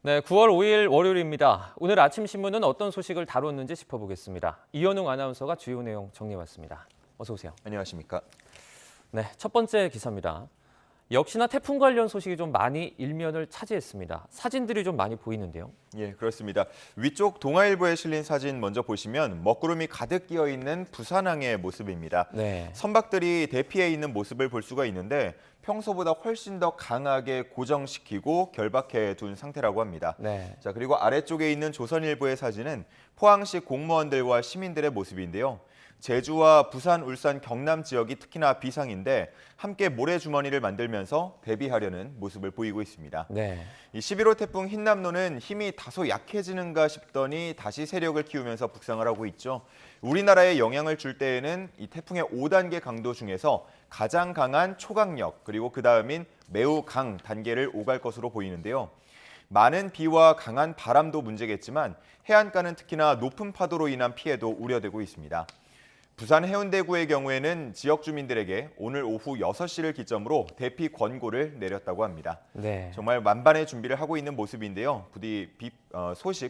네, 9월 5일 월요일입니다. 오늘 아침 신문은 어떤 소식을 다뤘는지 짚어보겠습니다. 이현웅 아나운서가 주요 내용 정리해왔습니다. 어서 오세요. 안녕하십니까. 네, 첫 번째 기사입니다. 역시나 태풍 관련 소식이 좀 많이 일면을 차지했습니다. 사진들이 좀 많이 보이는데요. 예, 그렇습니다. 위쪽 동아일보에 실린 사진 먼저 보시면 먹구름이 가득 끼어 있는 부산항의 모습입니다. 네. 선박들이 대피해 있는 모습을 볼 수가 있는데 평소보다 훨씬 더 강하게 고정시키고 결박해 둔 상태라고 합니다. 네. 자, 그리고 아래쪽에 있는 조선일보의 사진은 포항시 공무원들과 시민들의 모습인데요. 제주와 부산, 울산, 경남 지역이 특히나 비상인데 함께 모래주머니를 만들면서 대비하려는 모습을 보이고 있습니다. 네. 이 11호 태풍 흰남노는 힘이 다소 약해지는가 싶더니 다시 세력을 키우면서 북상을 하고 있죠. 우리나라에 영향을 줄 때에는 이 태풍의 5단계 강도 중에서 가장 강한 초강력 그리고 그 다음인 매우 강 단계를 오갈 것으로 보이는데요. 많은 비와 강한 바람도 문제겠지만 해안가는 특히나 높은 파도로 인한 피해도 우려되고 있습니다. 부산 해운대구의 경우에는 지역 주민들에게 오늘 오후 6시를 기점으로 대피 권고를 내렸다고 합니다. 네. 정말 만반의 준비를 하고 있는 모습인데요. 부디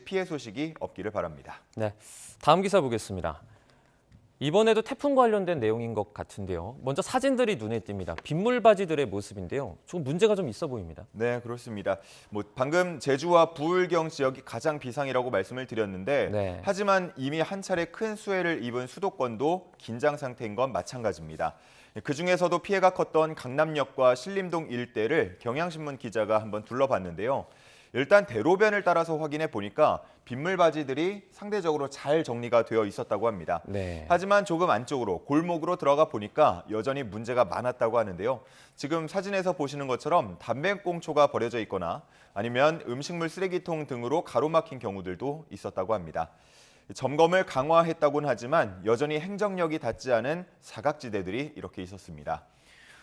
피해 소식이 없기를 바랍니다. 네. 다음 기사 보겠습니다. 이번에도 태풍 관련된 내용인 것 같은데요. 먼저 사진들이 눈에 띕니다. 빗물바지들의 모습인데요. 조금 문제가 좀 있어 보입니다. 네, 그렇습니다. 방금 제주와 부울경 지역이 가장 비상이라고 말씀을 드렸는데 네. 하지만 이미 한 차례 큰 수해를 입은 수도권도 긴장 상태인 건 마찬가지입니다. 그중에서도 피해가 컸던 강남역과 신림동 일대를 경향신문 기자가 한번 둘러봤는데요. 일단 대로변을 따라서 확인해 보니까 빗물바지들이 상대적으로 잘 정리가 되어 있었다고 합니다. 네. 하지만 조금 안쪽으로 골목으로 들어가 보니까 여전히 문제가 많았다고 하는데요. 지금 사진에서 보시는 것처럼 담배꽁초가 버려져 있거나 아니면 음식물 쓰레기통 등으로 가로막힌 경우들도 있었다고 합니다. 점검을 강화했다고는 하지만 여전히 행정력이 닿지 않은 사각지대들이 이렇게 있었습니다.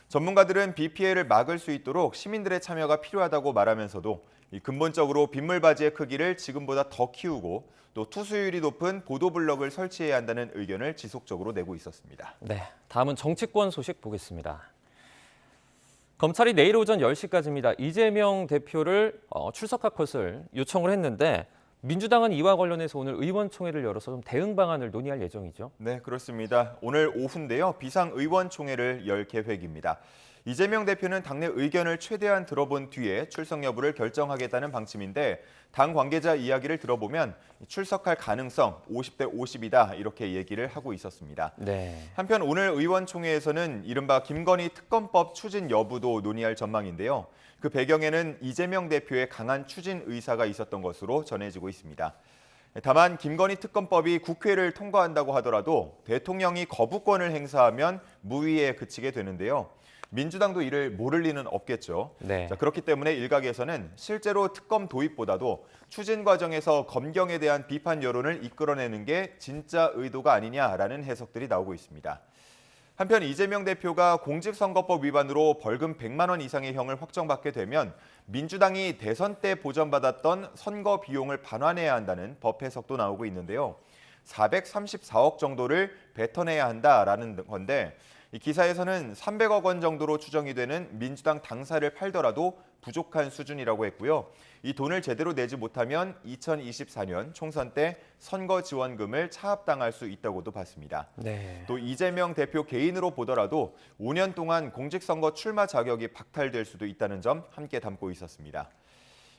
전문가들은 비 피해를 막을 수 있도록 시민들의 참여가 필요하다고 말하면서도 근본적으로 빗물바지의 크기를 지금보다 더 키우고 또 투수율이 높은 보도블럭을 설치해야 한다는 의견을 지속적으로 내고 있었습니다. 네. 다음은 정치권 소식 보겠습니다. 검찰이 내일 오전 10시까지입니다. 이재명 대표를 출석할 것을 요청을 했는데 민주당은 이와 관련해서 오늘 의원총회를 열어서 좀 대응 방안을 논의할 예정이죠. 네, 그렇습니다. 오늘 오후인데요. 비상의원총회를 열 계획입니다. 이재명 대표는 당내 의견을 최대한 들어본 뒤에 출석 여부를 결정하겠다는 방침인데 당 관계자 이야기를 들어보면 출석할 가능성 50대 50이다 이렇게 얘기를 하고 있었습니다. 네. 한편 오늘 의원총회에서는 이른바 김건희 특검법 추진 여부도 논의할 전망인데요. 그 배경에는 이재명 대표의 강한 추진 의사가 있었던 것으로 전해지고 있습니다. 다만 김건희 특검법이 국회를 통과한다고 하더라도 대통령이 거부권을 행사하면 무위에 그치게 되는데요. 민주당도 이를 모를 리는 없겠죠. 네. 자, 그렇기 때문에 일각에서는 실제로 특검 도입보다도 추진 과정에서 검경에 대한 비판 여론을 이끌어내는 게 진짜 의도가 아니냐라는 해석들이 나오고 있습니다. 한편 이재명 대표가 공직선거법 위반으로 벌금 100만 원 이상의 형을 확정받게 되면 민주당이 대선 때 보전받았던 선거 비용을 반환해야 한다는 법 해석도 나오고 있는데요. 434억 정도를 뱉어내야 한다라는 건데 이 기사에서는 300억 원 정도로 추정이 되는 민주당 당사를 팔더라도 부족한 수준이라고 했고요. 이 돈을 제대로 내지 못하면 2024년 총선 때 선거 지원금을 차압당할 수 있다고도 봤습니다. 네. 또 이재명 대표 개인으로 보더라도 5년 동안 공직선거 출마 자격이 박탈될 수도 있다는 점 함께 담고 있었습니다.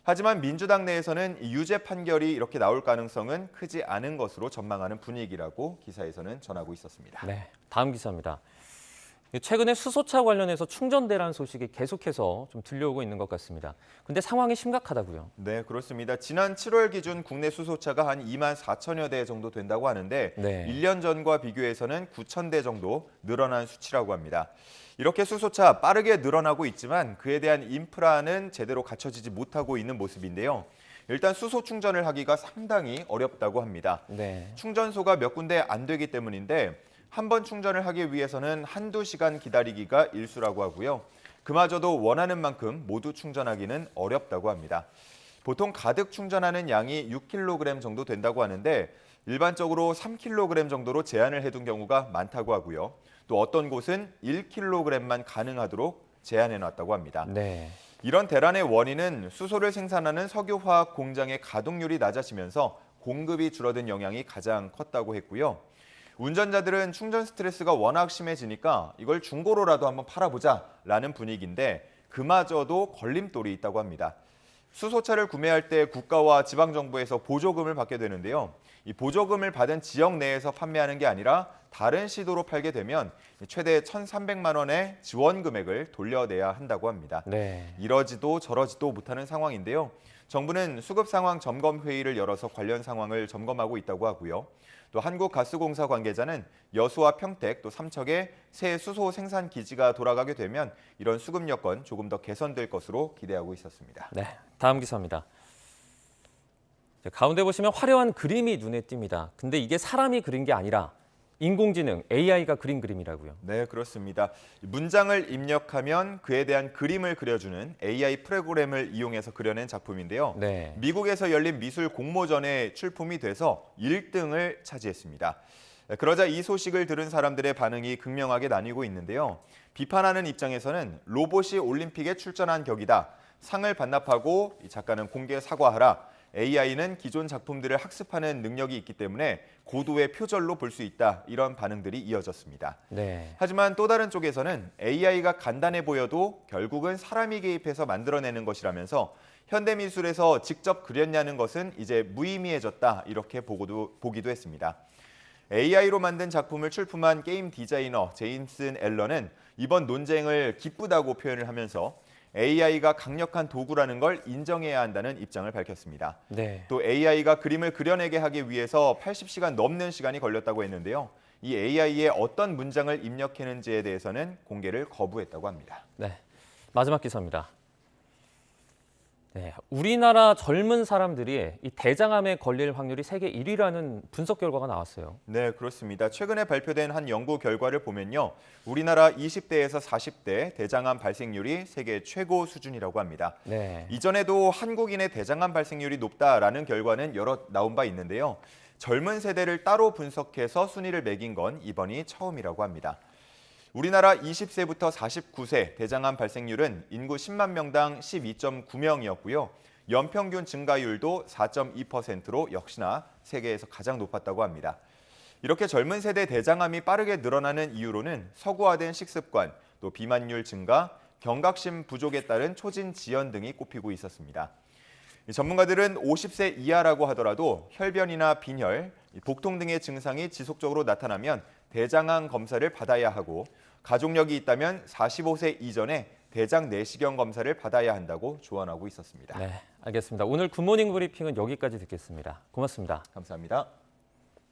하지만 민주당 내에서는 유죄 판결이 이렇게 나올 가능성은 크지 않은 것으로 전망하는 분위기라고 기사에서는 전하고 있었습니다. 네. 다음 기사입니다. 최근에 수소차 관련해서 충전 대란 소식이 계속해서 좀 들려오고 있는 것 같습니다. 근데 상황이 심각하다고요. 네, 그렇습니다. 지난 7월 기준 국내 수소차가 한 2만 4천여 대 정도 된다고 하는데 네. 1년 전과 비교해서는 9천 대 정도 늘어난 수치라고 합니다. 이렇게 수소차 빠르게 늘어나고 있지만 그에 대한 인프라는 제대로 갖춰지지 못하고 있는 모습인데요. 일단 수소 충전을 하기가 상당히 어렵다고 합니다. 네. 충전소가 몇 군데 안 되기 때문인데 한 번 충전을 하기 위해서는 한두 시간 기다리기가 일수라고 하고요. 그마저도 원하는 만큼 모두 충전하기는 어렵다고 합니다. 보통 가득 충전하는 양이 6kg 정도 된다고 하는데 일반적으로 3kg 정도로 제한을 해둔 경우가 많다고 하고요. 또 어떤 곳은 1kg만 가능하도록 제한해놨다고 합니다. 네. 이런 대란의 원인은 수소를 생산하는 석유화학 공장의 가동률이 낮아지면서 공급이 줄어든 영향이 가장 컸다고 했고요. 운전자들은 충전 스트레스가 워낙 심해지니까 이걸 중고로라도 한번 팔아보자라는 분위기인데 그마저도 걸림돌이 있다고 합니다. 수소차를 구매할 때 국가와 지방정부에서 보조금을 받게 되는데요. 이 보조금을 받은 지역 내에서 판매하는 게 아니라 다른 시도로 팔게 되면 최대 1,300만 원의 지원 금액을 돌려내야 한다고 합니다. 네. 이러지도 저러지도 못하는 상황인데요. 정부는 수급 상황 점검 회의를 열어서 관련 상황을 점검하고 있다고 하고요. 또 한국가스공사 관계자는 여수와 평택 또 삼척에 새 수소 생산 기지가 돌아가게 되면 이런 수급 여건 조금 더 개선될 것으로 기대하고 있었습니다. 네, 다음 기사입니다. 가운데 보시면 화려한 그림이 눈에 띕니다. 근데 이게 사람이 그린 게 아니라 인공지능 AI가 그린 그림이라고요. 네, 그렇습니다. 문장을 입력하면 그에 대한 그림을 그려주는 AI 프로그램을 이용해서 그려낸 작품인데요. 네. 미국에서 열린 미술 공모전에 출품이 돼서 1등을 차지했습니다. 그러자 이 소식을 들은 사람들의 반응이 극명하게 나뉘고 있는데요. 비판하는 입장에서는 로봇이 올림픽에 출전한 격이다. 상을 반납하고 이 작가는 공개 사과하라. AI는 기존 작품들을 학습하는 능력이 있기 때문에 고도의 표절로 볼 수 있다. 이런 반응들이 이어졌습니다. 네. 하지만 또 다른 쪽에서는 AI가 간단해 보여도 결국은 사람이 개입해서 만들어내는 것이라면서 현대미술에서 직접 그렸냐는 것은 이제 무의미해졌다. 이렇게 보기도 했습니다. AI로 만든 작품을 출품한 게임 디자이너 제임슨 앨런은 이번 논쟁을 기쁘다고 표현을 하면서 AI가 강력한 도구라는 걸 인정해야 한다는 입장을 밝혔습니다. 네. 또 AI가 그림을 그려내게 하기 위해서 80시간 넘는 시간이 걸렸다고 했는데요. 이 AI에 어떤 문장을 입력했는지에 대해서는 공개를 거부했다고 합니다. 네. 마지막 기사입니다. 네, 우리나라 젊은 사람들이 이 대장암에 걸릴 확률이 세계 1위라는 분석 결과가 나왔어요. 네, 그렇습니다. 최근에 발표된 한 연구 결과를 보면요. 우리나라 20대에서 40대 대장암 발생률이 세계 최고 수준이라고 합니다. 네. 이전에도 한국인의 대장암 발생률이 높다라는 결과는 여러 나온 바 있는데요. 젊은 세대를 따로 분석해서 순위를 매긴 건 이번이 처음이라고 합니다. 우리나라 20세부터 49세 대장암 발생률은 인구 10만 명당 12.9명이었고요. 연평균 증가율도 4.2%로 역시나 세계에서 가장 높았다고 합니다. 이렇게 젊은 세대 대장암이 빠르게 늘어나는 이유로는 서구화된 식습관, 또 비만율 증가, 경각심 부족에 따른 초진 지연 등이 꼽히고 있었습니다. 전문가들은 50세 이하라고 하더라도 혈변이나 빈혈, 복통 등의 증상이 지속적으로 나타나면 대장암 검사를 받아야 하고 가족력이 있다면 45세 이전에 대장 내시경 검사를 받아야 한다고 조언하고 있었습니다. 네, 알겠습니다. 오늘 굿모닝 브리핑은 여기까지 듣겠습니다. 고맙습니다. 감사합니다.